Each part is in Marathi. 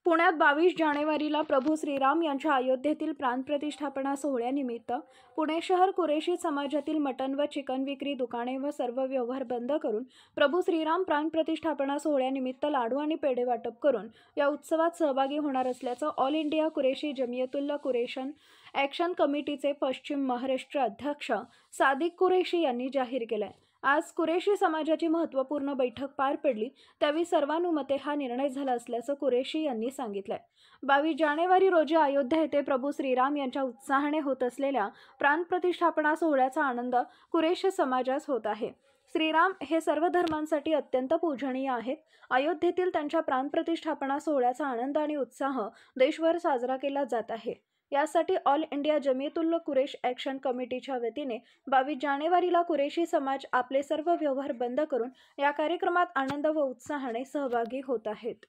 पुण्यात 22 जानेवारीला प्रभू श्रीराम यांच्या अयोध्येतील प्राणप्रतिष्ठापना सोहळ्यानिमित्त पुणे शहर कुरेशी समाजातील मटण व चिकन विक्री दुकाने व सर्व व्यवहार बंद करून प्रभू श्रीराम प्राणप्रतिष्ठापना सोहळ्यानिमित्त लाडू आणि पेढे वाटप करून या उत्सवात सहभागी होणार असल्याचं ऑल इंडिया कुरेशी जमियतुल्लाह कुरेशन ॲक्शन कमिटीचे पश्चिम महाराष्ट्र अध्यक्ष सादिक कुरेशी यांनी जाहीर केलं. आज कुरेशी समाजाची महत्त्वपूर्ण बैठक पार पडली, त्यावेळी सर्वानुमते हा निर्णय झाला असल्याचं कुरेशी यांनी सांगितलंय. 22 जानेवारी रोजी अयोध्या येथे प्रभू श्रीराम यांच्या उत्साहाने होत असलेल्या प्राणप्रतिष्ठापना सोहळ्याचा आनंद कुरेशी समाजास होत आहे. श्रीराम हे सर्व धर्मांसाठी अत्यंत पूजनीय आहेत. अयोध्येतील त्यांच्या प्राणप्रतिष्ठापना सोहळ्याचा आनंद आणि उत्साह देशभर साजरा केला जात आहे. यासाठी ऑल इंडिया जमियतुल्लाह कुरेश ॲक्शन कमिटीच्या वतीने 22 जानेवारीला कुरेशी समाज आपले सर्व व्यवहार बंद करून या कार्यक्रमात आनंद व उत्साहाने सहभागी होत आहेत.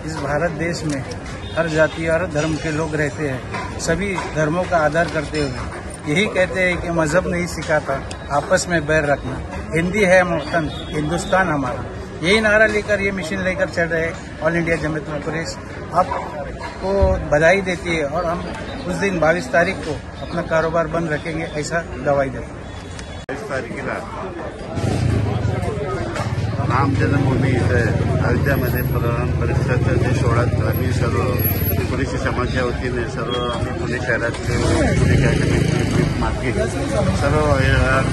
इस भारत देश में हर जाति और धर्म के लोग रहते हैं. सभी धर्मों का आदर करते हुए यही कहते हैं कि मजहब नहीं सिखाता आपस में बैर रखना. हिंदी है वतन, हिंदुस्तान हमारा. यही नारा लेकर ये मिशन लेकर चल रहे ऑल इंडिया जमियतुल्लाह कुरेश आपको बधाई देती है और हम उस दिन 22 तारीख को अपना कारोबार बंद रखेंगे ऐसा गवाही देते हैं. 22 तारखेला राम जन्मभूमी इथं अयोध्यामध्ये प्राण प्रतिष्ठापनेचा सोहळा आम्ही सर्व कुरेशी समाजाच्या वतीने सर्व आम्ही पुणे शहरातले मार्गे सर्व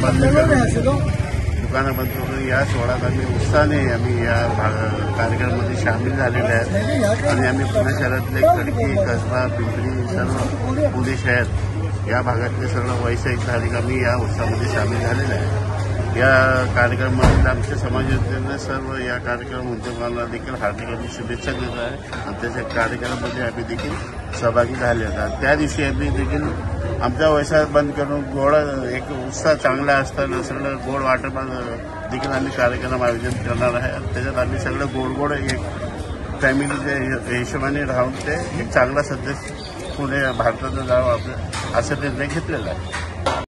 बंद करून दुकानं बंद करून या सोहळ्यात आम्ही उत्साहाने आम्ही या कार्यक्रमामध्ये सामील झालेले आहेत. आणि आम्ही पुणे शहरातले खडकी, कसबा, पिंपरी सर्व पुणे शहर या भागातले सर्व व्यावसायिक नागरिक आम्ही या उत्सवामध्ये सामील झालेले आहेत. या कार्यक्रमामध्ये आमच्या समाजातील सर्व या कार्यक्रम उद्योगांना देखील हार्दिक शुभेच्छा देत आहे आणि त्याच्या कार्यक्रमामध्ये आम्ही देखील सहभागी झाले होतात. त्या दिवशी आम्ही देखील आमचा व्यवसाय बंद करून गोड एक उत्साह चांगला असताना सगळं गोड वाटप देखील आम्ही कार्यक्रम आयोजन करणार आहे. त्याच्यात आम्ही सगळं गोड एक फॅमिलीच्या हिशोबाने राहून ते एक चांगला सदस्य पुणे भारताचं जावं आपलं असा निर्णय घेतलेला आहे.